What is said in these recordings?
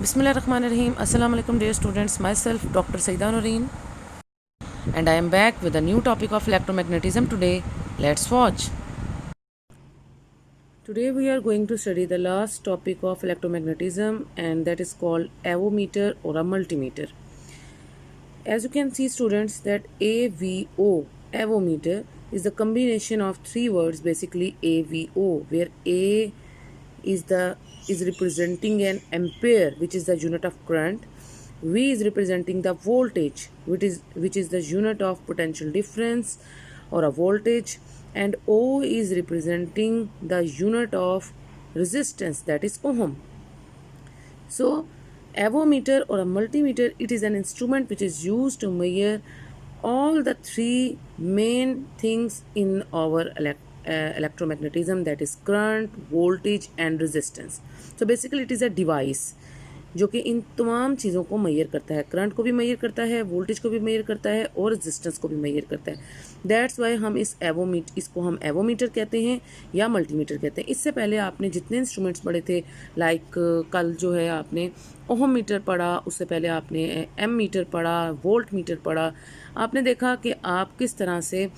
Bismillahirrahmanirrahim. Assalamu alaikum dear students. Myself Dr. Saida Noreen and I am back with a new topic of electromagnetism today. Let's watch. Today we are going to study the last topic of electromagnetism, and that is called avometer or a multimeter. As you can see students, that AVO, avometer, is the combination of three words, basically AVO, where A is representing an ampere, which is the unit of current. V is representing the voltage, which is the unit of potential difference or a voltage, and O is representing the unit of resistance, that is ohm. So avometer or a multimeter, it is an instrument which is used to measure all the three main things in our electromagnetism, that is current, voltage and resistance. So basically it is a device जो कि इन तमाम चीज़ों को major करता है, current को भी major करता है, वोल्टेज को भी मेजर करता है और रेजिस्टेंस को भी मेजर करता है. दैट्स वाई हम इसको हम एवोमीटर कहते हैं या मल्टीमीटर कहते हैं. इससे पहले आपने जितने इंस्ट्रूमेंट्स पढ़े थे, लाइक कल जो है आपने ओहम मीटर पढ़ा, उससे पहले आपने एम मीटर पढ़ा, वोल्ट मीटर पढ़ा. आपने देखा कि आप किस तरह से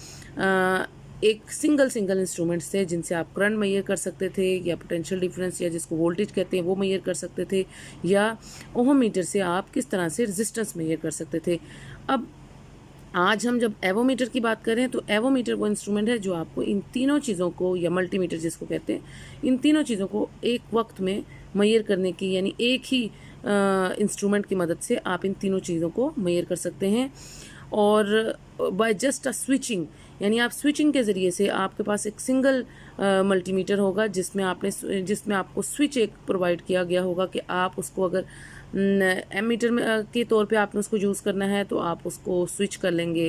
एक सिंगल इंस्ट्रूमेंट्स थे जिनसे आप करंट मेजर कर सकते थे, या पोटेंशियल डिफरेंस या जिसको वोल्टेज कहते हैं वो मेजर कर सकते थे, या ओहम मीटर से आप किस तरह से रेजिस्टेंस मेजर कर सकते थे. अब आज हम जब एवोमीटर की बात करें तो एवोमीटर वो इंस्ट्रूमेंट है जो आपको इन तीनों चीज़ों को, या मल्टीमीटर जिसको कहते हैं, इन तीनों चीज़ों को एक वक्त में मेजर करने की, यानी एक ही इंस्ट्रूमेंट की मदद से आप इन तीनों चीज़ों को मेजर कर सकते हैं. और बाय जस्ट अ स्विचिंग, यानी आप स्विचिंग के ज़रिए से आपके पास एक सिंगल मल्टीमीटर होगा जिसमें आपको स्विच एक प्रोवाइड किया गया होगा कि आप उसको अगर एम मीटर में के तौर पे आपने उसको यूज़ करना है तो आप उसको स्विच कर लेंगे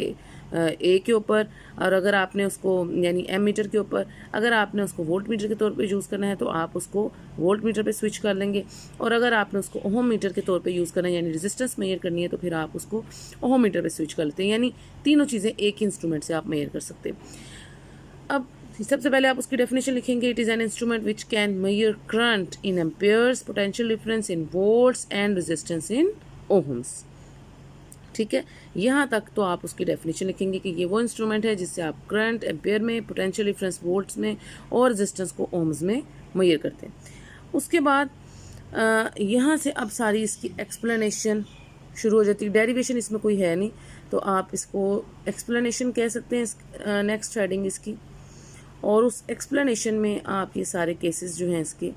ए के ऊपर, और अगर आपने उसको यानी एम मीटर के ऊपर, अगर आपने उसको वोल्ट मीटर के तौर पे यूज़ करना है तो आप उसको वोल्ट मीटर पे स्विच कर लेंगे, और अगर आपने उसको ओहम मीटर के तौर पे यूज़ करना है यानी रेजिस्टेंस मेजर करनी है तो फिर आप उसको ओहम मीटर पे स्विच कर लेते हैं. यानी तीनों चीज़ें एक ही इंस्ट्रूमेंट से आप मेजर कर सकते हैं. अब सबसे पहले आप उसकी डेफिनेशन लिखेंगे. It is an instrument which can measure current in amperes, potential difference in volts and resistance in ohms. ठीक है, यहाँ तक तो आप उसकी डेफिनेशन लिखेंगे कि ये वो इंस्ट्रूमेंट है जिससे आप करंट एम्पेयर में, पोटेंशियल डिफरेंस वोल्ट्स में और रेजिस्टेंस को ओम्स में मेजर करते हैं. उसके बाद यहाँ से अब सारी इसकी एक्सप्लेनेशन शुरू हो जाती है. डेरिवेशन इसमें कोई है नहीं, तो आप इसको एक्सप्लेनेशन कह सकते हैं, नेक्स्ट हेडिंग इसकी. और उस एक्सप्लेनेशन में आप ये सारे केसेस जो हैं इसके,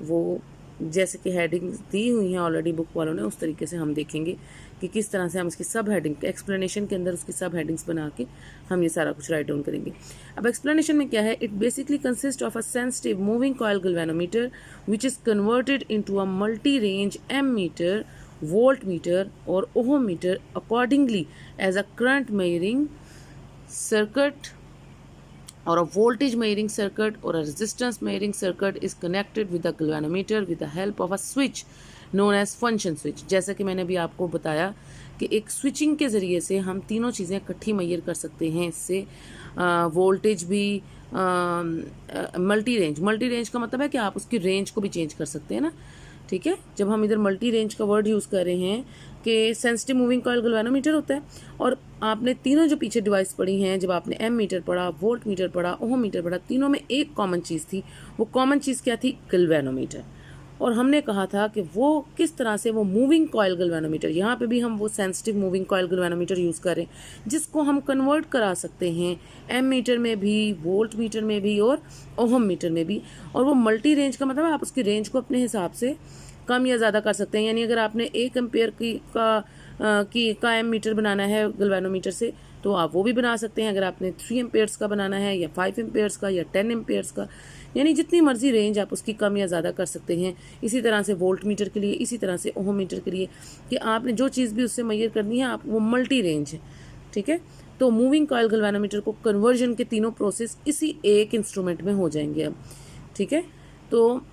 वो जैसे कि हेडिंग दी हुई हैं ऑलरेडी बुक वालों ने, उस तरीके से हम देखेंगे कि किस तरह से हम इसकी सब हेडिंग, एक्सप्लेनेशन के अंदर उसकी सब हेडिंग्स बना के हम ये सारा कुछ राइट डाउन करेंगे. अब एक्सप्लेनेशन में क्या है? It basically consist of a sensitive moving coil galvanometer which is converted into a multi range ammeter, voltmeter और ohmmeter accordingly as a current measuring circuit or a voltage measuring circuit or a resistance measuring circuit is connected with the galvanometer with the help of a switch known as function switch. जैसा कि मैंने अभी आपको बताया कि एक switching के ज़रिए से हम तीनों चीज़ें इकट्ठी मेजर कर सकते हैं. इससे वोल्टेज भी, मल्टी रेंज का मतलब है कि आप उसकी रेंज को भी चेंज कर सकते हैं ना. ठीक है, जब हम इधर मल्टी रेंज का वर्ड यूज़ कर रहे हैं कि सेंसिटिव मूविंग कॉइल गैल्वेनोमीटर होता है, और आपने तीनों जो पीछे डिवाइस पढ़ी हैं, जब आपने एम मीटर पढ़ा, वोल्ट मीटर पढ़ा, ओहम मीटर पढ़ा, तीनों में एक कॉमन चीज़ थी. वो कॉमन चीज़ क्या थी? गैल्वेनोमीटर. और हमने कहा था कि वो किस तरह से वो मूविंग कॉइल गैल्वेनोमीटर, यहाँ पे भी हम वो sensitive moving coil galvanometer use करें जिसको हम कन्वर्ट करा सकते हैं एम मीटर में भी, वोल्ट मीटर में भी और ओहम मीटर में भी. और वो मल्टी रेंज का मतलब आप उसकी रेंज को अपने हिसाब से कम या ज़्यादा कर सकते हैं. यानी अगर आपने 1 एम्पेयर का एम मीटर बनाना है गैल्वेनोमीटर से तो आप वो भी बना सकते हैं. अगर आपने 3 एम्पेयर्स का बनाना है या 5 एम्पेयर्स का या 10 एम्पेयर्स का, यानी जितनी मर्जी रेंज आप उसकी कम या ज़्यादा कर सकते हैं. इसी तरह से वोल्ट मीटर के लिए, इसी तरह से ओहम मीटर के लिए, कि आपने जो चीज़ भी उससे मेजर करनी है आप वो मल्टी रेंज है. ठीक है, तो मूविंग कॉइल गैल्वेनोमीटर को कन्वर्जन के तीनों प्रोसेस इसी एक इंस्ट्रूमेंट में हो जाएंगे अब. ठीक है, तो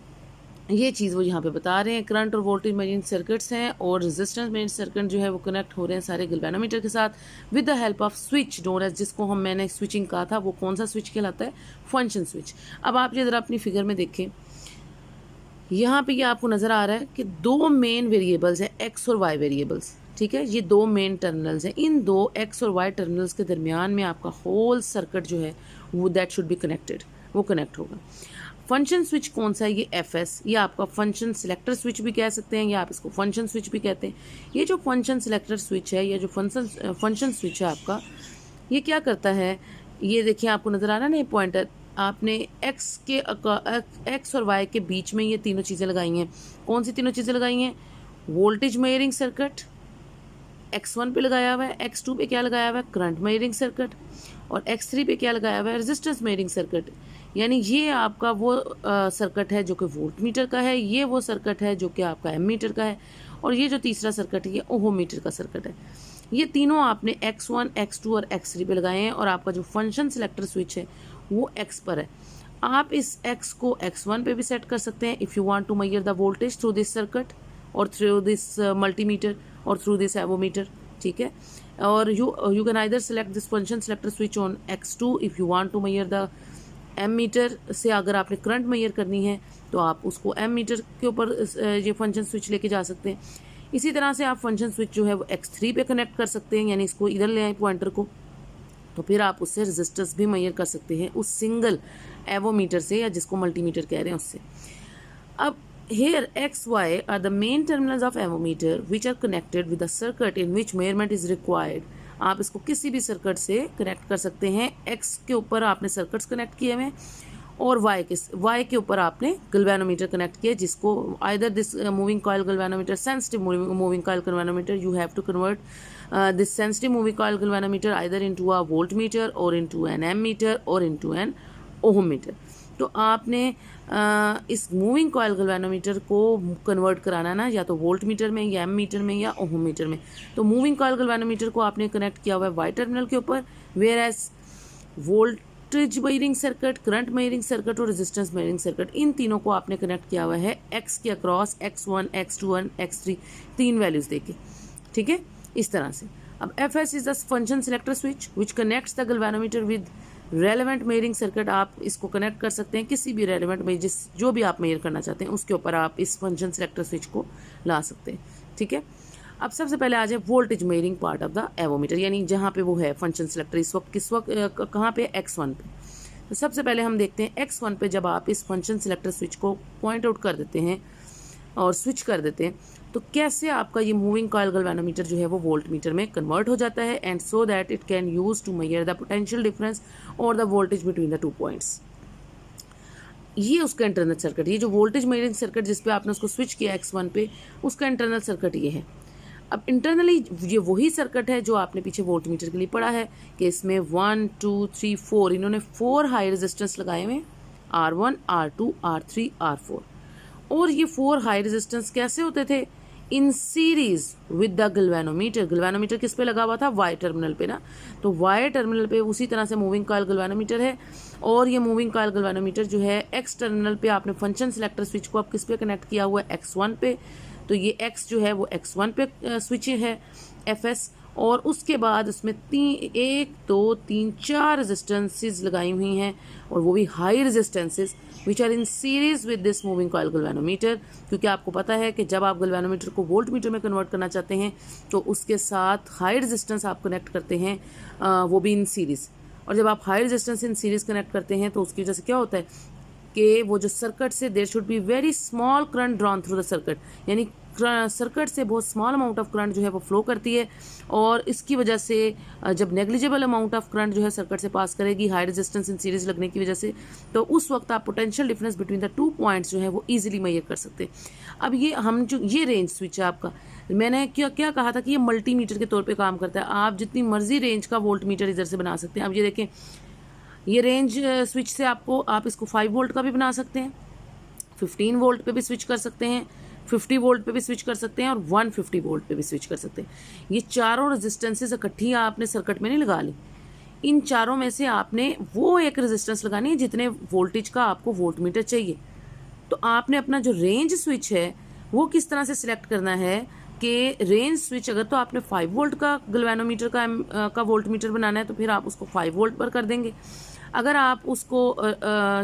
ये चीज़ वो यहाँ पे बता रहे हैं. करंट और वोल्टेज मेजरिंग सर्किट्स हैं और रेजिस्टेंस मेजरिंग सर्किट जो है वो कनेक्ट हो रहे हैं सारे गैल्वेनोमीटर के साथ with the help of switch known as, जिसको मैंने स्विचिंग कहा था. वो कौन सा स्विच कहलाता है? Function switch. अब आप ये ज़रा अपनी फिगर में देखें यहाँ पे ये आपको नज़र आ रहा है कि दो मेन वेरिएबल्स हैं, एक्स और वाई वेरिएबल्स, ठीक है। ये दो मेन टर्मिनल्स हैं, इन दो एक्स और वाई टर्मिनल्स के दरमियान में आपका होल सर्किट जो है वो दैट शुड बी कनेक्टेड, वो कनेक्ट होगा। फंक्शन स्विच कौन सा है? ये एफएस, ये आपका फंक्शन सिलेक्टर स्विच भी कह सकते हैं या आप इसको फंक्शन स्विच भी कहते हैं। ये जो फंक्शन सिलेक्टर स्विच है, ये जो फंक्शन स्विच है आपका, ये क्या करता है, ये देखिए आपको नज़र आ रहा है ना ये पॉइंटर, आपने एक्स और वाई के बीच में ये तीनों चीज़ें लगाई हैं। कौन सी तीनों चीज़ें लगाई हैं? वोल्टेज मेजरिंग सर्किट x1 पे लगाया हुआ है, x2 पे क्या लगाया हुआ है? करंट मेजरिंग सर्किट, और x3 पे क्या लगाया हुआ है? Resistance measuring circuit. यानी ये आपका वो सर्किट है जो कि वोल्ट मीटर का है, ये वो सर्किट है जो कि आपका एम मीटर का है, और ये जो तीसरा सर्किट है ये ओहम मीटर का सर्किट है। ये तीनों आपने x1, x2 और x3 पे लगाए हैं, और आपका जो फंक्शन सिलेक्टर स्विच है वो x पर है। आप इस x को x1 पे भी सेट कर सकते हैं if you want to measure the voltage through this circuit और थ्रू दिस मल्टीमीटर और थ्रू दिस एवोमीटर, ठीक है। और you can either select this function selector switch on x2 if you want to measure the ammeter से, अगर आपने current measure करनी है तो आप उसको एम मीटर के ऊपर ये फंक्शन स्विच लेके जा सकते हैं। इसी तरह से आप फंक्शन स्विच जो है वो x3 पे कनेक्ट कर सकते हैं, यानी इसको इधर ले आए पॉइंटर को, तो फिर आप उससे रेजिस्टेंस भी मेजर कर सकते हैं उस सिंगल एवोमीटर से, या जिसको मल्टीमीटर कह रहे हैं उससे। अब here x y are the main terminals of avometer which are connected with the circuit in which measurement is required। आप इसको किसी भी सर्किट से कनेक्ट कर सकते हैं। x के ऊपर आपने सर्किट्स कनेक्ट किए हुए, और y के ऊपर आपने गल्वेनोमीटर कनेक्ट किया, जिसको either this moving coil galvanometer, sensitive moving coil galvanometer, you have to convert this sensitive moving coil galvanometer either into a voltmeter और इनटू एन एम मीटर और इनटू एन ओहम मीटर। तो आपने इस moving coil galvanometer को convert कराना ना या तो वोल्ट मीटर में या एम मीटर में या ओहम मीटर में। तो मूविंग कॉइल गल्वेनोमीटर को आपने कनेक्ट किया हुआ है वाई टर्मिनल के ऊपर, where as voltage measuring circuit, current measuring circuit और रेजिस्टेंस मेजरिंग सर्किट, इन तीनों को आपने कनेक्ट किया हुआ है एक्स के अक्रॉस, x1, x2, x3 तीन वैल्यूज देके, ठीक है, इस तरह से। अब fs is the function selector switch which connects the galvanometer with relevant measuring circuit. आप इसको कनेक्ट कर सकते हैं किसी भी रेलेवेंट में, जो भी आप मेजर करना चाहते हैं उसके ऊपर आप इस फंक्शन सिलेक्टर स्विच को ला सकते हैं, ठीक है। अब सबसे पहले आ जाए voltage measuring part of the avometer, यानी जहाँ पे वो है फंक्शन सिलेक्टर इस वक्त किस वक्त कहाँ पे, x1 पे। तो सबसे पहले हम देखते हैं x1 पे जब आप इस फंक्शन सिलेक्टर स्विच को पॉइंट आउट कर देते हैं और स्विच कर देते हैं तो कैसे आपका ये मूविंग कॉइल गल्वेनोमीटर जो है वो वोल्ट मीटर में कन्वर्ट हो जाता है, and so that it can use to measure the potential difference और the voltage between the two points. ये उसका इंटरनल सर्किट, ये जो वोल्टेज मेजरिंग सर्किट जिस पे आपने उसको स्विच किया x1 पे, उसका इंटरनल सर्किट ये है। अब इंटरनली ये वही सर्किट है जो आपने पीछे वोल्ट मीटर के लिए पढ़ा है कि इसमें 1 2 3 4 इन्होंने 4 हाई रेजिस्टेंस लगाए हुए, R1 R2 R3 R4, और ये 4 हाई रेजिस्टेंस कैसे होते थे, इन सीरीज विद द गल्वेनोमीटर। गल्वेनोमीटर किस पे लगा हुआ था, वाई टर्मिनल पे ना, तो वाई टर्मिनल पे उसी तरह से मूविंग कॉइल गल्वेनोमीटर है, और ये मूविंग कॉइल गल्वेनोमीटर जो है एक्स टर्मिनल पे आपने फंक्शन सिलेक्टर स्विच को आप किस पे कनेक्ट किया हुआ है, x1 पे। तो ये x जो है वो x1 पे स्विच है fs, और उसके बाद उसमें 1 2 3 4 रेजिस्टेंसेस लगाई हुई हैं, और वो भी high resistances which are in series with this moving coil galvanometer, क्योंकि आपको पता है कि जब आप गल्वेनोमीटर को वोल्ट मीटर में कन्वर्ट करना चाहते हैं तो उसके साथ हाई रेजिस्टेंस आप कनेक्ट करते हैं, वो भी इन सीरीज। और जब आप high resistance in series connect करते हैं तो उसकी वजह से क्या होता है कि वो जो सर्किट से there should be very small current drawn through the circuit, यानी सर्किट से बहुत स्मॉल अमाउंट ऑफ करंट जो है वो फ्लो करती है, और इसकी वजह से जब नेग्लिजिबल अमाउंट ऑफ करंट जो है सर्किट से पास करेगी हाई रेजिस्टेंस इन सीरीज लगने की वजह से, तो उस वक्त आप potential difference between the two points जो है वो इजीली मेजर कर सकते हैं। अब ये हम जो ये रेंज स्विच है आपका, मैंने क्या कहा था कि ये मल्टीमीटर के तौर पे काम करता है, आप जितनी मर्जी रेंज का वोल्ट मीटर इधर से बना सकते हैं। अब ये देखें, ये रेंज स्विच से आप इसको 5 वोल्ट का भी बना सकते हैं, 15 वोल्ट पे भी स्विच कर सकते हैं, 50 वोल्ट पे भी स्विच कर सकते हैं, और 150 वोल्ट पे भी स्विच कर सकते हैं। ये चारों रेजिस्टेंसेस इकट्ठी आपने सर्किट में नहीं लगा ली, इन चारों में से आपने वो एक रेजिस्टेंस लगानी है जितने वोल्टेज का आपको वोल्ट मीटर चाहिए। तो आपने अपना जो रेंज स्विच है वो किस तरह से सिलेक्ट करना है कि रेंज स्विच अगर तो आपने 5 वोल्ट का गल्वेनोमीटर का वोल्ट मीटर बनाना है तो फिर आप उसको 5 वोल्ट पर कर देंगे। अगर आप उसको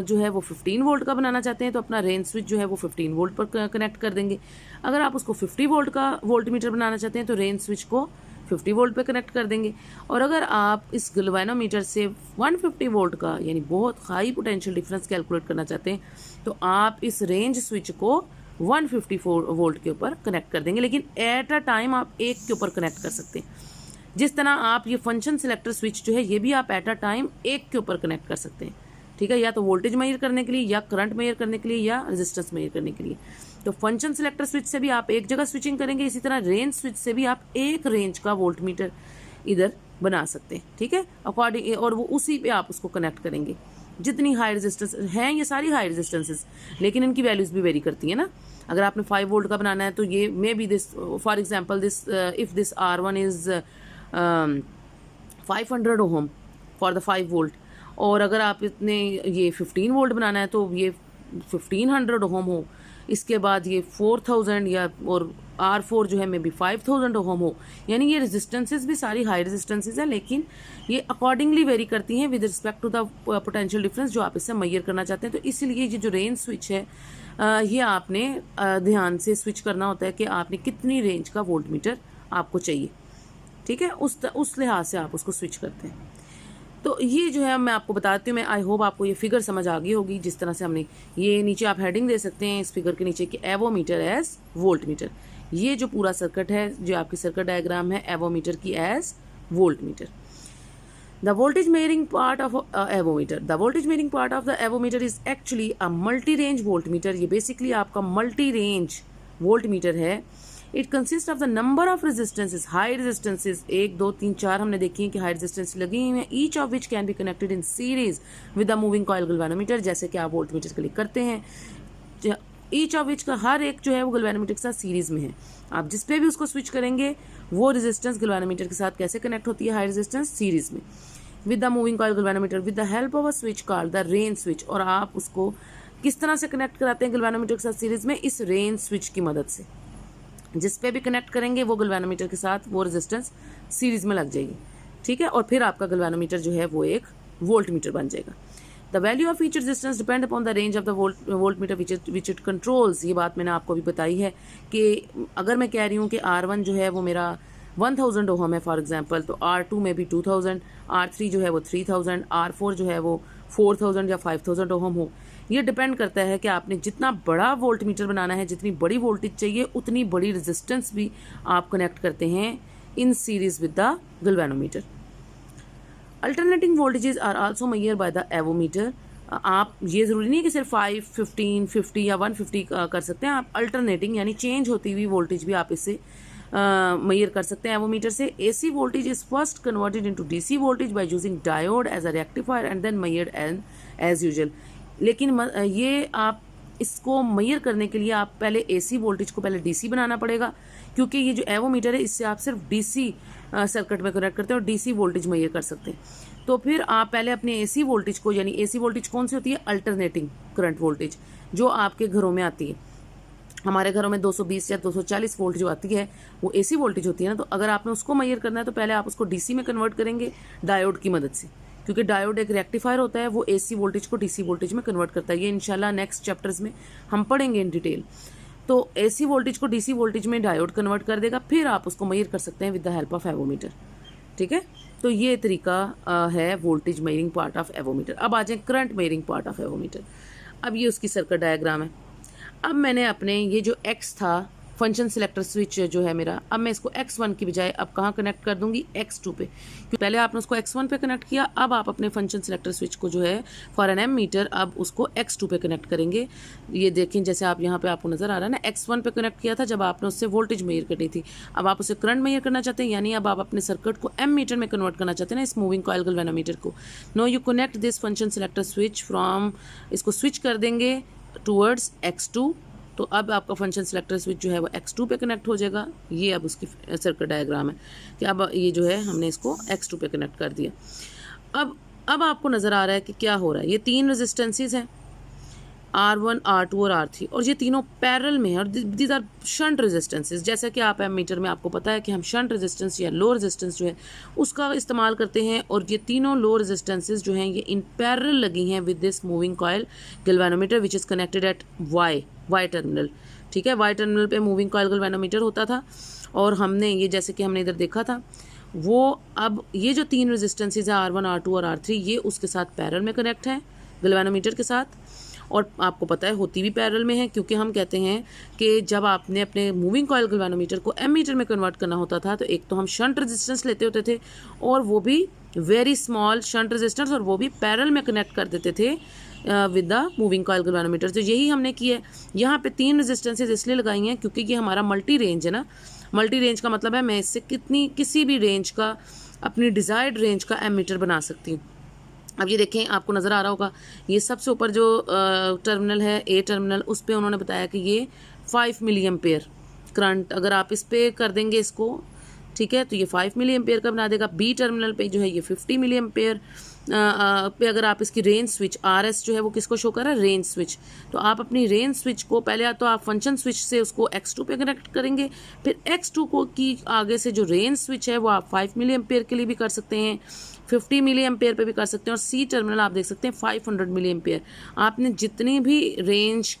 जो है वो 15 वोल्ट का बनाना चाहते हैं तो अपना रेंज स्विच जो है वो 15 वोल्ट पर कनेक्ट कर देंगे। अगर आप उसको 50 वोल्ट का वोल्ट मीटर बनाना चाहते हैं तो रेंज स्विच को 50 वोल्ट पे कनेक्ट कर देंगे। और अगर आप इस गैल्वेनोमीटर से 150 वोल्ट का यानी बहुत हाई पोटेंशियल डिफरेंस कैलकुलेट करना चाहते हैं तो आप इस रेंज स्विच को 154 वोल्ट के ऊपर कनेक्ट कर देंगे, लेकिन एट अ टाइम आप एक के ऊपर कनेक्ट कर सकते हैं। जिस तरह आप ये फंक्शन सिलेक्टर स्विच जो है ये भी आप एट अ टाइम एक के ऊपर कनेक्ट कर सकते हैं, ठीक है, या तो वोल्टेज मेजर करने के लिए या करंट मेजर करने के लिए या रेजिस्टेंस मेजर करने के लिए। तो फंक्शन सिलेक्टर स्विच से भी आप एक जगह स्विचिंग करेंगे, इसी तरह रेंज स्विच से भी आप एक रेंज का वोल्ट मीटर इधर बना सकते हैं, ठीक है, अकॉर्डिंग, और वो उसी पे आप उसको कनेक्ट करेंगे। जितनी हाई रेजिस्टेंस हैं ये सारी हाई रेजिस्टेंसेस, लेकिन इनकी वैल्यूज भी वेरी करती है ना। अगर आपने 5 वोल्ट का बनाना है तो ये may be this, for example this, if this R1 is 500 ohm for the 5 volt, और अगर आप इतने ये 15 वोल्ट बनाना है तो ये 1500 ओम हो, इसके बाद ये 4000 या और R4 जो है मे बी 5000 ओम हो, यानी ये रेजिस्टेंसेस भी सारी हाई रेजिस्टेंसेस है, लेकिन ये अकॉर्डिंगली वेरी करती हैं with respect to the potential difference जो आप इससे मेजर करना चाहते हैं। तो इसलिए ये जो रेंज स्विच है ये आपने ध्यान से स्विच करना होता है कि आपने कितनी रेंज का वोल्ट मीटर आपको चाहिए, ठीक है, उस लिहाज से आप उसको स्विच करते हैं। तो ये जो है मैं आपको बताती हूँ, मैं आई होप आपको ये फिगर समझ आ गई होगी। जिस तरह से हमने ये नीचे आप हेडिंग दे सकते हैं इस फिगर के नीचे कि एवोमीटर एज वोल्ट मीटर। ये जो पूरा सर्किट है जो आपकी सर्किट डायग्राम है एवोमीटर की as voltmeter. The voltage measuring part of a avometer. The voltage measuring part of the avometer is actually a multi-range voltmeter. ये basically आपका multi-range voltmeter है। It consists of the number of resistances, high resistances 1, 2, 3, 4 हमने देखी है कि high resistance लगी हुई हैं, each of which can be connected in series with the moving coil galvanometer, जैसे कि आप voltmeter के लिए करते हैं। ईच ऑफ विच का हर एक जो है वो गैल्वेनोमीटर के साथ सीरीज में है। आप जिस पे भी उसको स्विच करेंगे वो रेजिस्टेंस गैल्वेनोमीटर के साथ कैसे कनेक्ट होती है, हाई रेजिस्टेंस सीरीज में with the moving coil galvanometer with the help of a switch called the range switch. और आप उसको किस तरह से कनेक्ट कराते हैं गैल्वेनोमीटर के साथ सीरीज में, इस रेंज स्विच की मदद से। जिस पे भी कनेक्ट करेंगे वो गैल्वेनोमीटर के साथ वो रेजिस्टेंस सीरीज में लग जाएगी, ठीक है, और फिर आपका गैल्वेनोमीटर जो है वो एक वोल्ट मीटर बन जाएगा। The value of each resistance depend upon the range of the volt meter which it controls. ये बात मैंने आपको भी बताई है कि अगर मैं कह रही हूँ कि R1 जो है वो मेरा 1000 ओम है फॉर एग्जांपल, तो R2 में भी 2000, R3 जो है वो 3000, R4 जो है वो 4000 या 5000 ओम हो। ये डिपेंड करता है कि आपने जितना बड़ा वोल्ट मीटर बनाना है, जितनी बड़ी वोल्टेज चाहिए उतनी बड़ी रेजिस्टेंस भी आप कनेक्ट करते हैं in series with the galvanometer. Alternating voltages are also measured by the avometer. आप ये ज़रूरी नहीं है कि सिर्फ 5, 15, 50 या 150 कर सकते हैं, आप अल्टरनेटिंग यानी चेंज होती हुई वोल्टेज भी आप इससे मेजर कर सकते हैं एवोमीटर से। AC voltage is first converted into DC voltage by using diode as a rectifier and then measured as usual. लेकिन ये आप इसको मेजर करने के लिए आप पहले AC वोल्टेज को पहले DC बनाना पड़ेगा, क्योंकि ये जो एवोमीटर है इससे आप सिर्फ DC सर्किट में कनेक्ट करते हैं और DC वोल्टेज मेजर कर सकते हैं। तो फिर आप पहले अपने AC वोल्टेज को, यानी AC वोल्टेज कौन सी होती है, अल्टरनेटिंग करंट वोल्टेज जो आपके घरों में आती है। हमारे घरों में 220 या 240 वोल्ट जो आती है वो AC वोल्टेज होती है ना। तो अगर आपने उसको मेजर करना है तो पहले आप उसको DC में कन्वर्ट करेंगे डायोड की मदद से, क्योंकि डायोड एक रेक्टिफायर होता है, वो AC वोल्टेज को DC वोल्टेज में कन्वर्ट करता है। ये इंशाल्लाह नेक्स्ट चैप्टर्स में हम पढ़ेंगे इन डिटेल। तो AC वोल्टेज को DC वोल्टेज में डायोड कन्वर्ट कर देगा, फिर आप उसको मेजर कर सकते हैं with the help of avometer, ठीक है। तो ये तरीका है voltage measuring part of avometer. अब आ जाए current measuring part of avometer. अब ये उसकी सर्किट डायग्राम है। अब मैंने अपने ये जो X था फंक्शन सिलेक्टर स्विच जो है मेरा, अब मैं इसको X1 की बजाय अब कहाँ कनेक्ट कर दूंगी, X2 पे, क्योंकि पहले आपने उसको X1 पे कनेक्ट किया। अब आप अपने फंक्शन सिलेक्टर स्विच को जो है फॉर एन एमीटर अब उसको X2 पे कनेक्ट करेंगे। ये देखें जैसे आप यहाँ पे आपको नजर आ रहा है ना, X1 पे कनेक्ट किया था जब आपने उससे वोल्टेज मेजर करनी थी। अब आप उसे करंट मेजर करना चाहते हैं, यानी अब आप अपने सर्किट को एम मीटर में कन्वर्ट करना चाहते हैं ना, इस मूविंग कॉइल गैल्वेनोमीटर को। Now you connect this function selector switch from, इसको स्विच कर देंगे टूवर्ड्स X2। तो अब आपका फंक्शन सिलेक्टर स्विच जो है वो X2 पे कनेक्ट हो जाएगा। ये अब उसकी सर्किट डायग्राम है कि अब ये जो है हमने इसको X2 पे कनेक्ट कर दिया। अब आपको नज़र आ रहा है कि क्या हो रहा है। ये 3 रेजिस्टेंसेस हैं, R1, R2 और R3, और ये तीनों पैरेलल में है और दीज आर शंट रेजिस्टेंसेज। जैसा कि आप एमीटर में आपको पता है कि हम शंट रेजिस्टेंस या लो रेजिस्टेंस जो है उसका इस्तेमाल करते हैं, और ये तीनों लो रेजिस्टेंसेज जो हैं ये इन पैरेलल लगी हैं with this moving coil galvanometer which is connected at Y terminal. ठीक है, वाई टर्मिनल पे मूविंग कॉइल गैल्वेनोमीटर होता था, और हमने ये जैसे कि हमने इधर देखा था वो अब ये जो तीन रेजिस्टेंसेज है R1, R2 और R3 ये उसके साथ पैरेलल में कनेक्ट है गैल्वेनोमीटर के साथ, और आपको पता है होती भी पैरेलल में है, क्योंकि हम कहते हैं कि जब आपने अपने मूविंग कॉइल गैल्वेनोमीटर को एमीटर में कन्वर्ट करना होता था तो एक तो हम शंट रेजिस्टेंस लेते होते थे, और वो भी वेरी स्मॉल शंट रेजिस्टेंस, और वो भी पैरेलल में कनेक्ट कर देते थे with the moving coil galvanometer. तो यही हमने किया है। यहाँ पे तीन रेजिस्टेंसेज इसलिए लगाई हैं क्योंकि ये हमारा मल्टी रेंज है ना। मल्टी रेंज का मतलब है मैं इससे किसी भी रेंज का, अपनी डिज़ायर्ड रेंज का एमीटर बना सकती हूँ। अब ये देखें, आपको नज़र आ रहा होगा ये सबसे ऊपर जो टर्मिनल है ए टर्मिनल, उस पर उन्होंने बताया कि ये 5 मिली एम्पेयर करंट, अगर आप इस पर कर देंगे इसको, ठीक है, तो ये 5 मिली एम्पेयर का बना देगा। बी टर्मिनल पे जो है ये 50 मिली एम्पेयर पे अगर आप इसकी रेंज स्विच RS जो है वो किसको शो कर रहा है, रेंज स्विच, तो आप अपनी रेंज स्विच को पहले या तो आप फंक्शन स्विच से उसको X2 पे कनेक्ट करेंगे, फिर X2 को की आगे से जो रेंज स्विच है वो आप 5 मिली एम्पेयर के लिए भी कर सकते हैं, 50 मिली एम्पेयर पे भी कर सकते हैं, और सी टर्मिनल आप देख सकते हैं 500 मिली एम्पेयर। आपने जितनी भी रेंज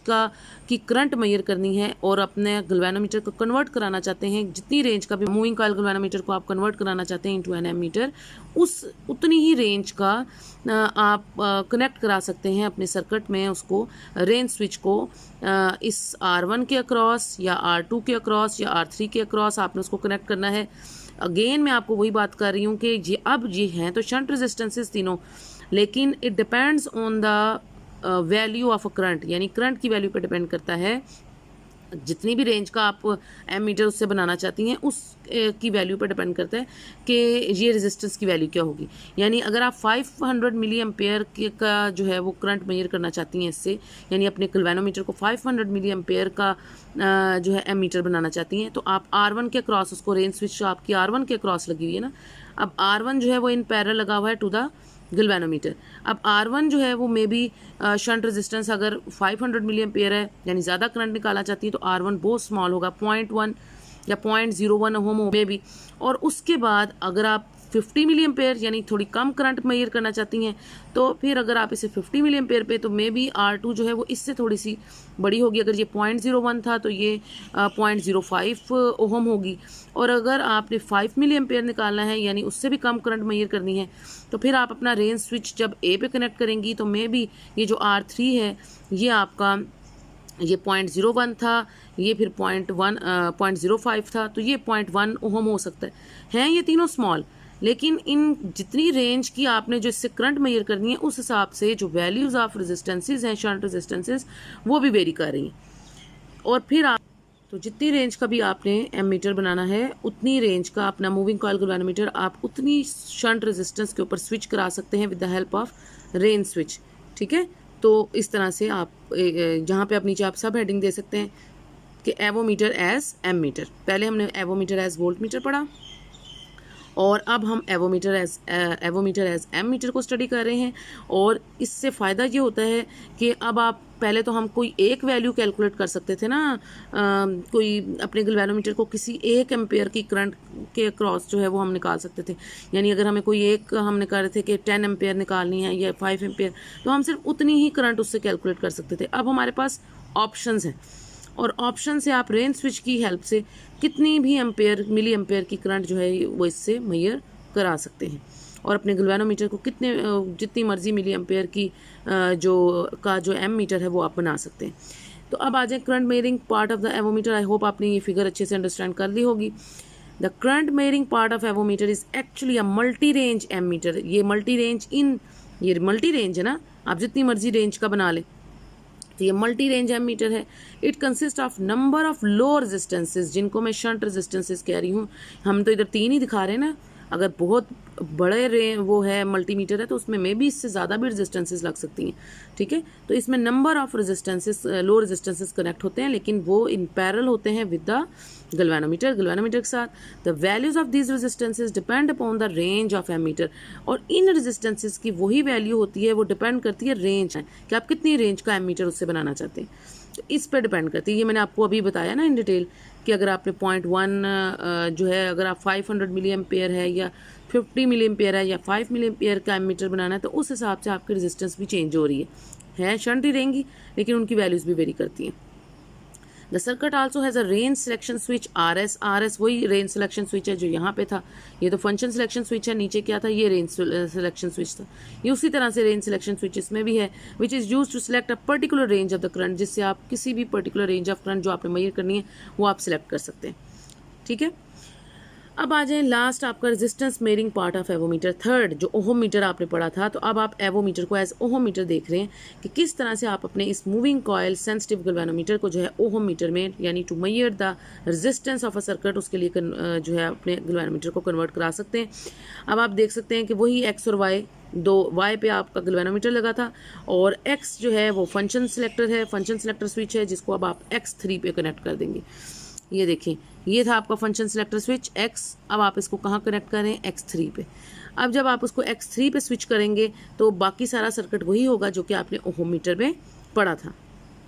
की करंट मेजर करनी है और अपने गैल्वेनोमीटर को कन्वर्ट कराना चाहते हैं, जितनी रेंज का भी मूविंग कॉइल गैल्वेनोमीटर को आप कन्वर्ट कराना चाहते हैं इनटू एन एमीटर, उतनी ही रेंज का आप कनेक्ट करा सकते हैं अपने सर्किट में उसको, रेंज स्विच को इस R1 के अक्रॉस या R2 के अक्रॉस या R3 के अक्रॉस आपने उसको कनेक्ट करना है। अगेन मैं आपको वही बात कर रही हूँ कि ये हैं तो शंट रेजिस्टेंसेस तीनों, लेकिन it depends on the value of a current, यानी करंट की वैल्यू पर डिपेंड करता है। जितनी भी रेंज का आप एमीटर उससे बनाना चाहती हैं उस की वैल्यू पर डिपेंड करता है कि ये रेजिस्टेंस की वैल्यू क्या होगी। यानी अगर आप 500 मिली एम्पेयर का जो है वो करंट मेजर करना चाहती हैं इससे, यानी अपने गैल्वेनोमीटर को 500 मिली एम्पेयर का जो है एमीटर बनाना चाहती हैं, तो आप R1 के क्रॉस उसको, रेंज स्विच आपकी R1 के क्रॉस लगी हुई है ना, अब R1 जो है वो इन पैरेलल लगा हुआ है टू द गैल्वेनोमीटर। अब R1 जो है वो मे बी शंट रेजिस्टेंस अगर 500 मिली एम्पेयर है, यानी ज़्यादा करंट निकालना चाहती है तो R1 बहुत स्मॉल होगा, 0.1 या 0.01 ओम में भी। और उसके बाद अगर आप 50 मिली एम्पेयर यानी थोड़ी कम करंट मेजर करना चाहती हैं, तो फिर अगर आप इसे 50 मिली एम्पेयर पे, तो मे बी R2 जो है वो इससे थोड़ी सी बड़ी होगी। अगर ये 0.01 था तो ये 0.05 ओम होगी, और अगर आपने 5 मिली एम्पेयर निकालना है यानी उससे भी कम करंट मेजर करनी है, तो फिर आप अपना रेंज स्विच जब ए पे कनेक्ट करेंगी तो मे बी ये जो R3 है ये आपका ये 0.01 था, ये फिर 0.05 था, तो ये 0.1 ओम हो सकता है ये तीनों स्मॉल। लेकिन इन जितनी रेंज की आपने जो इससे करंट मेजर करनी है उस हिसाब से जो वैल्यूज़ ऑफ रेजिस्टेंसेज हैं, शंट रेजिस्टेंसेज, वो भी वेरी कर रही हैं। और फिर आप तो जितनी रेंज का भी आपने एमीटर बनाना है उतनी रेंज का अपना मूविंग कॉइल गैल्वेनोमीटर आप उतनी शंट रेजिस्टेंस के ऊपर स्विच करा सकते हैं with the help of range switch. ठीक है, तो इस तरह से आप जहाँ पे आप नीचे आप सब हेडिंग दे सकते हैं कि एवोमीटर एज एमीटर। पहले हमने एवोमीटर एज वोल्ट मीटर पढ़ा, और अब हम एवोमीटर एज एमीटर को स्टडी कर रहे हैं। और इससे फ़ायदा ये होता है कि अब आप पहले तो हम कोई एक वैल्यू कैलकुलेट कर सकते थे ना, कोई अपने गैल्वेनोमीटर को किसी एक एम्पेयर की करंट के क्रॉस जो है वो हम निकाल सकते थे। यानी अगर हमें कोई एक हमने कर रहे थे कि 10 एम्पेयर निकालनी है या 5 एम्पेयर, तो हम सिर्फ उतनी ही करंट उससे कैलकुलेट कर सकते थे। अब हमारे पास ऑप्शंस हैं, और ऑप्शन से आप रेंज स्विच की हेल्प से कितनी भी एम्पेयर मिली एम्पेयर की करंट जो है वो इससे मेजर करा सकते हैं, और अपने गैल्वेनोमीटर को जितनी मर्जी मिली एम्पेयर की जो एम मीटर है वो आप बना सकते हैं। तो अब आ जाए current measuring part of the avometer. I hope आपने ये फिगर अच्छे से अंडरस्टैंड कर ली होगी। The current measuring part of avometer is actually a multi range ammeter. ये मल्टी रेंज है ना, आप जितनी मर्जी रेंज का बना लें, तो ये मल्टी रेंज एमीटर है। It consist of number of low resistances, जिनको मैं शंट रेजिस्टेंसेज कह रही हूँ। हम तो इधर 3 ही दिखा रहे हैं ना, अगर बहुत बड़े वो है मल्टीमीटर है तो उसमें मे भी इससे ज़्यादा भी रेजिस्टेंसेस लग सकती हैं, ठीक है। तो इसमें number of resistances, low resistances connect होते हैं, लेकिन वो इन पैरेलल होते हैं विद द गल्वेनोमीटर के साथ। The values of these resistances depend upon the range of ammeter, और इन रेजिस्टेंसेस की वही वैल्यू होती है, वो डिपेंड करती है रेंज कि आप कितनी रेंज का एमीटर उससे बनाना चाहते हैं, तो इस पर डिपेंड करती है। ये मैंने आपको अभी बताया ना इन डिटेल कि अगर आपने 0.1 जो है, अगर आप 500 मिली एम्पेयर है या 50 मिली एम्पेयर है या 5 मिली एम्पेयर का एमीटर बनाना है, तो उस हिसाब से आपकी रेजिस्टेंस भी चेंज हो रही है शंट ही रहेंगी, लेकिन उनकी वैल्यूज भी वेरी करती हैं। The circuit also has a range selection switch RS वही रेंज सिलेक्शन स्विच है जो यहाँ पे था, ये तो फंक्शन सिलेक्शन स्विच है, नीचे क्या था, ये रेंज सिलेक्शन स्विच था। ये उसी तरह से रेंज सिलेक्शन स्विच इसमें भी है, which is use to select a particular range of the current, जिससे आप किसी भी पर्टिकुलर रेंज ऑफ करंट जो आपने मेजर करनी है वो आप सिलेक्ट कर सकते हैं, ठीक है। अब आ जाए लास्ट आपका resistance measuring part of avometer, third जो ओहम मीटर आपने पढ़ा था। तो अब आप एवोमीटर को एज ओहम मीटर देख रहे हैं कि किस तरह से आप अपने इस मूविंग कॉयल सेंसिटिव गल्वेनोमीटर को जो है ओहम मीटर में, यानी to measure the resistance of a circuit, उसके लिए जो है अपने गल्वेनोमीटर को कन्वर्ट करा सकते हैं। अब आप देख सकते हैं कि वही एक्स और वाई, दो वाई पे आपका गल्वेनोमीटर लगा था और एक्स जो है वो फंक्शन सिलेक्टर है, फंक्शन सिलेक्टर स्विच है, जिसको अब आप X3 पे कनेक्ट कर देंगे। ये देखें, ये था आपका फंक्शन सिलेक्टर स्विच X, अब आप इसको कहाँ कनेक्ट करें, X3 पे। अब जब आप उसको X3 पे स्विच करेंगे तो बाकी सारा सर्किट वही होगा जो कि आपने ओहम मीटर में पढ़ा था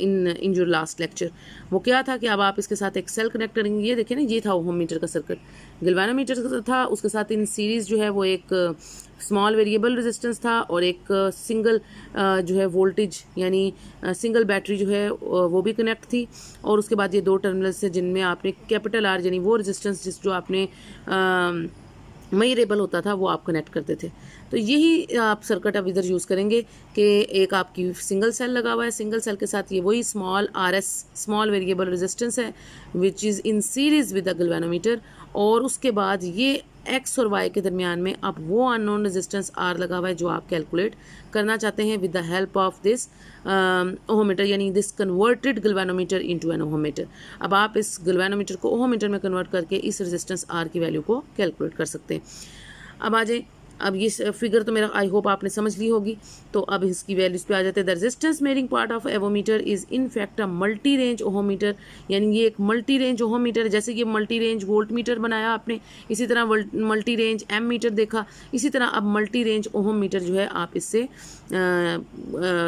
इन योर लास्ट लेक्चर। वो क्या था कि अब आप इसके साथ एक सेल कनेक्ट करेंगे। ये देखें ना, ये था ओहम मीटर का सर्किट, गल्वेनोमीटर था, उसके साथ इन सीरीज जो है वो एक स्मॉल वेरिएबल रेजिस्टेंस था और एक सिंगल जो है वोल्टेज यानी सिंगल बैटरी जो है वो भी कनेक्ट थी, और उसके बाद ये दो टर्मिनल्स है जिनमें आपने कैपिटल R यानी वो रेजिस्टेंस जो आपने मेजरेबल होता था वो आप कनेक्ट करते थे। तो यही आप सर्किट अब इधर यूज़ करेंगे कि एक आपकी सिंगल सेल लगा हुआ है, सिंगल सेल के साथ ये वही small RS small variable resistance है which is in series with the galvanometer, और उसके बाद ये X और Y के दरमियान में अब वो अननोन रेजिस्टेंस R लगा हुआ है जो आप कैलकुलेट करना चाहते हैं with the help of this ohmmeter, यानी this converted galvanometer into an ohmmeter. अब आप इस गल्वेनोमीटर को ओहममीटर में कन्वर्ट करके इस रेजिस्टेंस R की वैल्यू को कैलकुलेट कर सकते हैं। अब आ जाए, अब ये फिगर तो मेरा आई होप आपने समझ ली होगी, तो अब इसकी वैल्यूज पे आ जाते हैं। The resistance measuring part of avometer is in fact a multi range ohmmeter, यानी ये एक मल्टी रेंज ओहममीटर, जैसे ये मल्टी रेंज वोल्ट मीटर बनाया आपने, इसी तरह मल्टी रेंज एम मीटर देखा, इसी तरह अब मल्टी रेंज ओहममीटर जो है आप इससे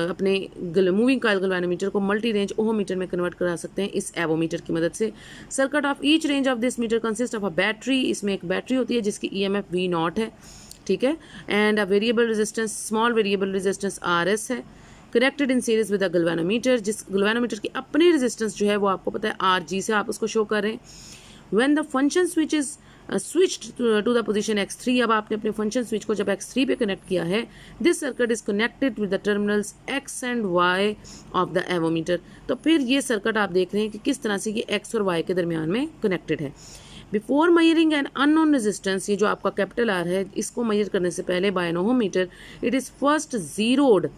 अपने मूविंग कॉइल गल्वेनोमीटर को मल्टी रेंज ओहममीटर में कन्वर्ट करा सकते हैं इस एवोमीटर की मदद से। Circuit of each range of this meter consist of a battery, इसमें एक बैटरी होती है जिसकी EMF V0 है, ठीक है, and a variable resistance small variable resistance RS है, connected in series with the galvanometer, जिस गल्वेनोमीटर की अपनी रेजिस्टेंस जो है वो आपको पता है RG से आप उसको शो कर रहे हैं। When the function switch is switched to the position X3, अब आपने अपने फंक्शन स्विच को जब X3 पे कनेक्ट किया है, this circuit is connected with the terminals X and Y of the avometer. तो फिर ये सर्किट आप देख रहे हैं कि किस तरह से ये X और Y के दरमियान में कनेक्टेड है। Before measuring an unknown resistance, ये जो आपका कैपिटल R है, इसको मेजर करने से पहले by an ohmmeter it is first zeroed.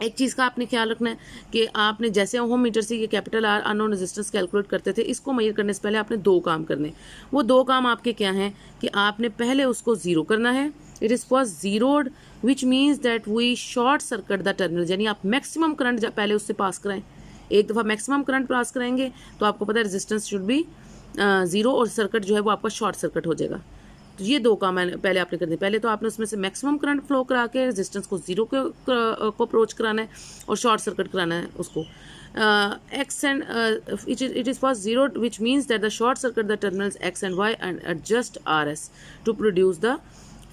एक चीज़ का आपने ख्याल रखना है कि आपने जैसे ओहममीटर से ये capital R unknown resistance calculate करते थे, इसको मेजर करने से पहले आपने दो काम करने। वो दो काम आपके क्या हैं कि आपने पहले उसको ज़ीरो करना है, it is first zeroed which means that we short circuit the terminal, यानी आप मैक्सिमम करंट पहले उससे पास कराएं। एक दफ़ा मैक्सिमम करंट पास कराएंगे तो आपको पता है रेजिस्टेंस शुड बी ज़ीरो और सर्किट जो है वो आपका शॉर्ट सर्किट हो जाएगा। तो ये दो काम पहले आपने करने, पहले तो आपने उसमें से मैक्सिमम करंट फ्लो करा के रेजिस्टेंस को ज़ीरो को अप्रोच कराना है और शॉर्ट सर्किट कराना है उसको। X and it is first zeroed, which means that the short circuit the terminals X and Y and adjust RS to produce the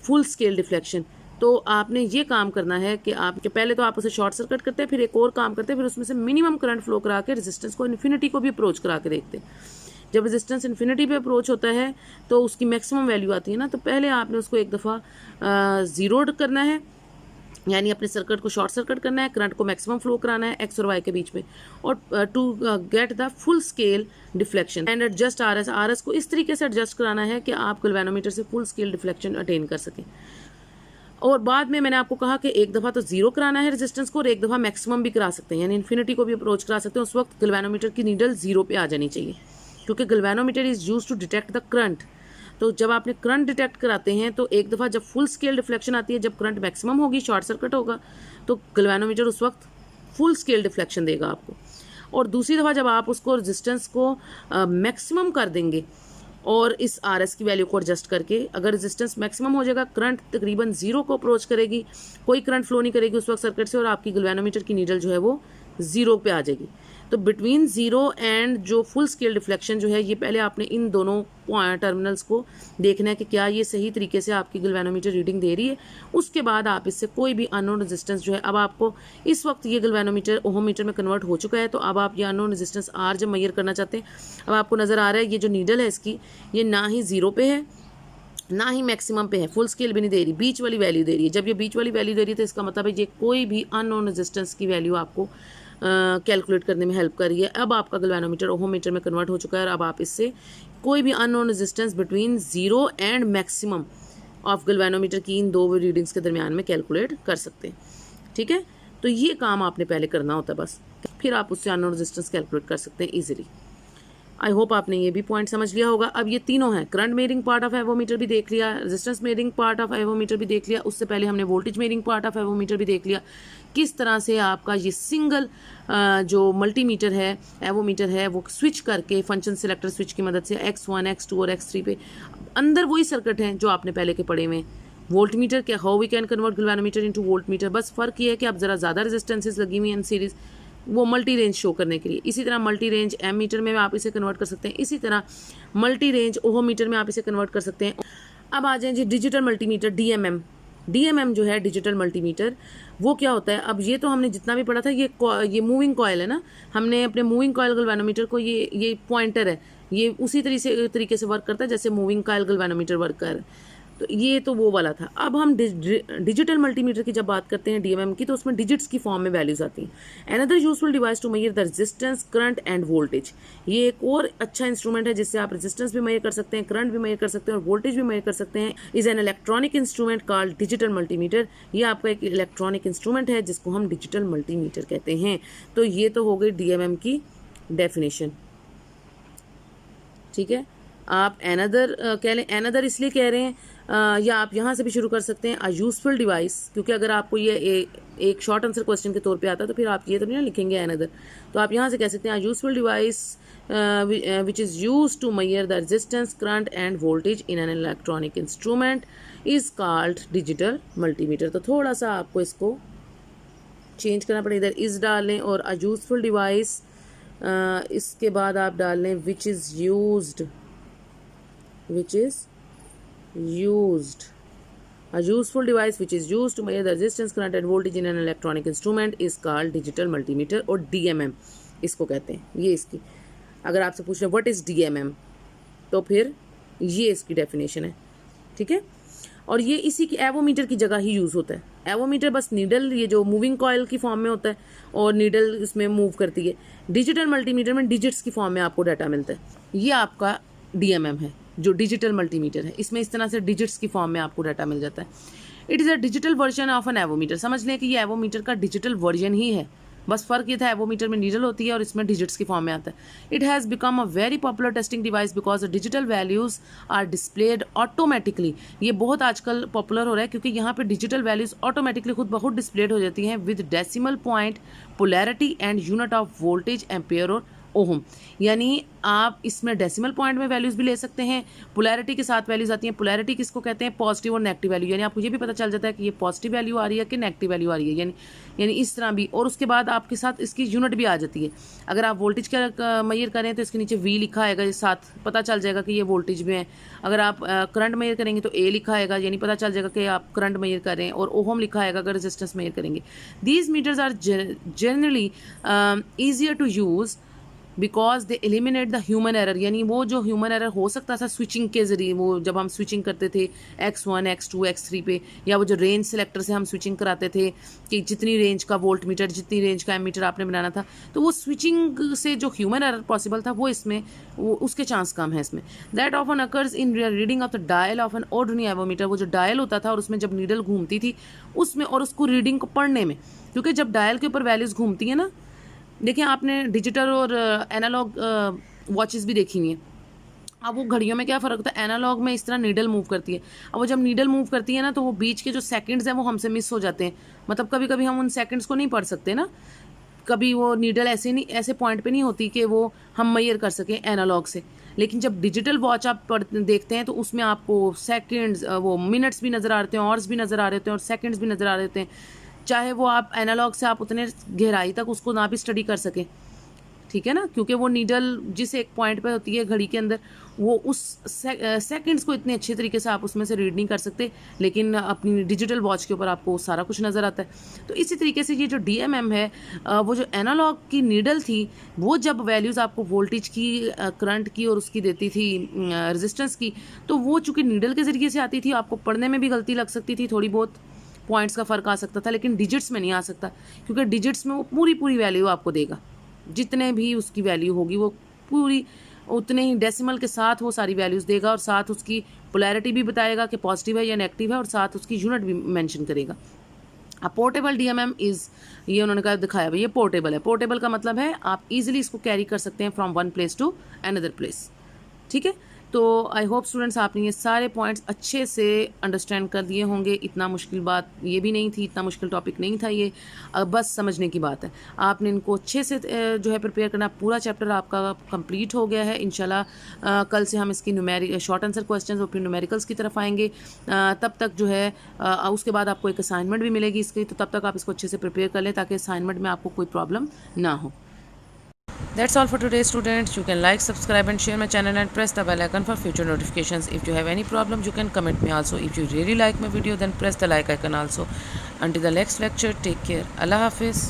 full scale deflection। तो आपने ये काम करना है कि आपके पहले तो आप उसे शॉर्ट सर्किट करते हैं, फिर एक और काम करते हैं, फिर उसमें से मिनिमम करंट फ्लो करा के रेजिस्टेंस को इन्फिनिटी को भी अप्रोच करा के देखते हैं। जब रेजिस्टेंस इन्फिनिटी पे अप्रोच होता है तो उसकी मैक्सिमम वैल्यू आती है ना, तो पहले आपने उसको एक दफ़ा ज़ीरोड करना है, यानी अपने सर्किट को शॉर्ट सर्किट करना है, करंट को मैक्सिमम फ्लो कराना है X और Y के बीच में, और to get the full scale deflection and adjust RS को इस तरीके से एडजस्ट कराना है कि आप गल्वेनोमीटर से फुल स्केल डिफ्लेक्शन अटेन कर सकें। और बाद में मैंने आपको कहा कि एक दफ़ा तो ज़ीरो कराना है रेजिस्टेंस को और एक दफ़ा मैक्सिमम भी करा सकते हैं, यानी इन्फिनिटी को भी अप्रोच करा सकते हैं। उस वक्त गल्वेनोमीटर की नीडल ज़ीरो पे आ जानी चाहिए, क्योंकि galvanometer is used to detect the current. तो जब आपने करंट डिटेक्ट कराते हैं तो एक दफ़ा जब फुल स्केल डिफ्लेक्शन आती है, जब करंट मैक्सिमम होगी, शॉर्ट सर्किट होगा, तो गैल्वेनोमीटर उस वक्त फुल स्केल डिफ्लेक्शन देगा आपको। और दूसरी दफ़ा जब आप उसको रेजिस्टेंस को मैक्सिमम कर देंगे और इस आर एस की वैल्यू को एडजस्ट करके, अगर रेजिस्टेंस मैक्सिमम हो जाएगा, करंट तकरीबन ज़ीरो को अप्रोच करेगी, कोई करंट फ्लो नहीं करेगी उस वक्त सर्किट से, और आपकी गैल्वेनोमीटर की नीडल जो है वो ज़ीरो पे आ जाएगी। तो बिटवीन ज़ीरो एंड जो फुल स्केल डिफ्लेक्शन जो है, ये पहले आपने इन दोनों टर्मिनल्स को देखना है कि क्या ये सही तरीके से आपकी गैल्वेनोमीटर रीडिंग दे रही है। उसके बाद आप इससे कोई भी अननोन रेजिस्टेंस जो है, अब आपको इस वक्त ये गैल्वेनोमीटर ओहममीटर में कन्वर्ट हो चुका है, तो अब आप ये अननोन रेजिस्टेंस आर जब मेजर करना चाहते हैं, अब आपको नज़र आ रहा है ये जो नीडल है इसकी, ये ना ही ज़ीरो पे है ना ही मैक्सिमम पे है, फुल स्केल भी नहीं दे रही, बीच वाली वैल्यू दे रही है। जब ये बीच वाली वैल्यू दे रही है तो इसका मतलब है ये कोई भी अननोन रेजिस्टेंस की वैल्यू आपको कैलकुलेट करने में हेल्प कर रही है। अब आपका गैल्वेनोमीटर ओहममीटर में कन्वर्ट हो चुका है और अब आप इससे कोई भी unknown resistance between zero and maximum of galvanometer की इन दो रीडिंग्स के दरमियान में कैलकुलेट कर सकते हैं। ठीक है, तो ये काम आपने पहले करना होता है बस, फिर आप उससे अननोन रेजिस्टेंस कैलकुलेट कर सकते हैं ईजिली। आई होप आपने ये भी पॉइंट समझ लिया होगा। अब ये तीनों हैं, current measuring part of avometer भी देख लिया, resistance measuring part of avometer भी देख लिया, उससे पहले हमने voltage measuring part of avometer भी देख लिया। किस तरह से आपका ये सिंगल जो मल्टीमीटर है, एवोमीटर है, वो स्विच करके फंक्शन सिलेक्टर स्विच की मदद से X1, X2 और X3 पे अंदर वही सर्किट हैं जो आपने पहले के पढ़े हुए। वोल्टमीटर क्या, how we can convert galvanometer into voltmeter, बस फ़र्क ये है कि अब ज़रा ज़्यादा रेजिस्टेंसेज लगी हुई हैं सीरीज़, वो मल्टी रेंज शो करने के लिए। इसी तरह मल्टी रेंज एम मीटर में आप इसे कन्वर्ट कर सकते हैं, इसी तरह मल्टी रेंज ओहो मीटर में आप इसे कन्वर्ट कर सकते हैं। अब आ जाए जी डिजिटल मल्टीमीटर, डीएमएम। डीएमएम जो है डिजिटल मल्टीमीटर, वो क्या होता है? अब ये तो हमने जितना भी पढ़ा था, ये मूविंग कॉयल है ना, हमने अपने मूविंग कॉयल गैल्वेनोमीटर को, ये पॉइंटर है, ये उसी तरीके से वर्क करता है जैसे मूविंग कॉयल गैल्वेनोमीटर वर्क कर, तो ये तो वो वाला था। अब हम डिजिटल मल्टीमीटर की जब बात करते हैं डीएमएम की, तो उसमें डिजिट्स की फॉर्म में वैल्यूज आती हैं। Another useful device to measure the resistance, current and voltage. ये एक और अच्छा इंस्ट्रूमेंट है जिससे आप रेजिस्टेंस भी मेजर कर सकते हैं, करंट भी मेजर कर सकते हैं और वोल्टेज भी मेजर कर सकते हैं। Is an electronic instrument called digital multimeter. ये आपका एक इलेक्ट्रॉनिक इंस्ट्रूमेंट है जिसको हम डिजिटल मल्टीमीटर कहते हैं। तो ये तो हो गई डीएमएम की डेफिनेशन। ठीक है, आप एनदर कह लें, एनदर इसलिए कह रहे हैं या आप यहाँ से भी शुरू कर सकते हैं, अ यूजफुल डिवाइस, क्योंकि अगर आपको ये एक शॉर्ट आंसर क्वेश्चन के तौर पे आता है तो फिर आप ये तो नहीं ना लिखेंगे एनदर, तो आप यहाँ से कह सकते हैं, a useful device which is use to measure the resistance, current and voltage in an electronic instrument is called digital multimeter. तो थोड़ा सा आपको इसको चेंज करना पड़ेगा, इधर इज डाल लें और अ यूजफुल डिवाइस, इसके बाद आप डाल लें which is used, a useful device which is used to measure the resistance, current and voltage in an electronic instrument is called digital multimeter और DMM इसको कहते हैं। ये इसकी, अगर आपसे पूछ रहे व्हाट इज DMM, तो फिर ये इसकी डेफिनेशन है। ठीक है, और ये इसी की एवोमीटर की जगह ही यूज़ होता है। एवोमीटर बस नीडल, ये जो मूविंग कॉयल की फॉर्म में होता है और नीडल इसमें मूव करती है। डिजिटल मल्टीमीटर में डिजिट्स की फॉर्म में आपको डाटा मिलता है। ये आपका DMM है जो डिजिटल मल्टीमीटर है, इसमें इस तरह से डिजिट्स की फॉर्म में आपको डाटा मिल जाता है। It is a digital version of an avometer. समझ लें कि ये एवोमीटर का डिजिटल वर्जन ही है, बस फ़र्क ये था एवोमीटर में नीडल होती है और इसमें डिजिट्स की फॉर्म में आता है। It has become a very popular testing device because the digital values are displayed automatically. ये बहुत आजकल पॉपुलर हो रहा है क्योंकि यहाँ पे डिजिटल वैल्यूज़ ऑटोमेटिकली खुद बहुत डिस्प्लेड हो जाती हैं with decimal point, polarity and unit of voltage, ampere और ओहम। यानी आप इसमें डेसिमल पॉइंट में वैल्यूज़ भी ले सकते हैं, पोलैरिटी के साथ वैल्यूज़ आती हैं। पोलैरिटी किसको कहते हैं? पॉजिटिव और नेगेटिव वैल्यू, यानी आपको ये भी पता चल जाता है कि ये पॉजिटिव वैल्यू आ रही है कि नेगेटिव वैल्यू आ रही है, यानी इस तरह भी। और उसके बाद आपके साथ इसकी यूनिट भी आ जाती है। अगर आप वोल्टेज का मेजर करें तो इसके नीचे V लिखा आएगा, साथ पता चल जाएगा कि ये वोल्टेज में है। अगर आप करंट मेजर करेंगे तो A लिखा आएगा, यानी पता चल जाएगा कि आप करंट मेजर कर रहे हैं, और ओहम लिखा आएगा अगर रेजिस्टेंस मेजर करेंगे। These meters are generally easier to use because they eliminate the human error. यानी वो जो ह्यूमन एरर हो सकता था स्विचिंग के ज़रिए, वो जब हम स्विचिंग करते थे X1, X2, X3 पे, या वो जो रेंज सेलेक्टर से हम स्विचिंग कराते थे कि जितनी रेंज का वोल्ट मीटर, जितनी रेंज का एमीटर आपने बनाना था, तो वो स्विचिंग से जो ह्यूमन एरर पॉसिबल था वो इसमें, वो उसके चांस कम है इसमें। That often occurs in reading of the dial of an ordinary avometer. वो जो डायल होता था और उसमें जब नीडल घूमती थी उसमें, और उसको रीडिंग को पढ़ने में, क्योंकि जब डायल के ऊपर वैल्यूज़ घूमती हैं ना, देखिए आपने डिजिटल और एनालॉग वॉचेस भी देखी हुई हैं, अब वो घड़ियों में क्या फ़र्क होता है, एनालॉग में इस तरह नीडल मूव करती है। अब वो जब नीडल मूव करती है ना, तो वो बीच के जो सेकंड्स हैं वो हमसे मिस हो जाते हैं। मतलब कभी कभी हम उन सेकंड्स को नहीं पढ़ सकते ना, कभी वो नीडल ऐसे नहीं, ऐसे पॉइंट पे नहीं होती कि वो हम मेजर कर सकें एनालॉग से। लेकिन जब डिजिटल वॉच आप देखते हैं तो उसमें आपको सेकंड्स, वो मिनट्स भी नज़र आ रहे हैं, आवर्स भी नज़र आ रहे हैं और सेकंड्स भी नज़र आ रहे हैं। चाहे वो आप एनालॉग से आप उतने गहराई तक उसको ना भी स्टडी कर सकें, ठीक है ना, क्योंकि वो नीडल जिस एक पॉइंट पे होती है घड़ी के अंदर, वो उस सेकंड्स को इतने अच्छे तरीके से आप उसमें से रीड नहीं कर सकते, लेकिन अपनी डिजिटल वॉच के ऊपर आपको सारा कुछ नज़र आता है। तो इसी तरीके से ये जो DMM है, वो जो एनालॉग की नीडल थी, वो जब वैल्यूज़ आपको वोल्टेज की, करंट की और उसकी देती थी, रेजिस्टेंस की, तो वो चूँकि नीडल के ज़रिए से आती थी, आपको पढ़ने में भी गलती लग सकती थी, थोड़ी बहुत पॉइंट्स का फ़र्क आ सकता था, लेकिन डिजिट्स में नहीं आ सकता, क्योंकि डिजिट्स में वो पूरी पूरी वैल्यू आपको देगा। जितने भी उसकी वैल्यू होगी वो पूरी उतने ही डेसिमल के साथ वो सारी वैल्यूज़ देगा, और साथ उसकी पोलैरिटी भी बताएगा कि पॉजिटिव है या नेगेटिव है, और साथ उसकी यूनिट भी मेंशन करेगा। अब पोर्टेबल DMM इज़, ये उन्होंने कहा दिखाया भाई ये पोर्टेबल है। पोर्टेबल का मतलब है आप इजीली इसको कैरी कर सकते हैं from one place to another place, ठीक है। तो आई होप स्टूडेंट्स आपने ये सारे पॉइंट्स अच्छे से अंडरस्टैंड कर दिए होंगे। इतना मुश्किल बात ये भी नहीं थी, इतना मुश्किल टॉपिक नहीं था ये, बस समझने की बात है। आपने इनको अच्छे से जो है प्रिपेयर करना। पूरा चैप्टर आपका कंप्लीट हो गया है। इंशाल्लाह कल से हम इसकी न्यूमेरिक शॉर्ट आंसर क्वेश्चंस और फिर न्यूमेरिकल्स की तरफ आएंगे। तब तक जो है उसके बाद आपको एक असाइनमेंट भी मिलेगी इसकी, तो तब तक आप इसको अच्छे से प्रिपेयर कर लें ताकि असाइनमेंट में आपको कोई प्रॉब्लम ना हो। That's all for today, students. You can like, subscribe and share my channel and press the bell icon for future notifications. If you have any problem, you can comment me also. If you really like my video, then press the like icon also. Until the next lecture, take care. Allah Hafiz.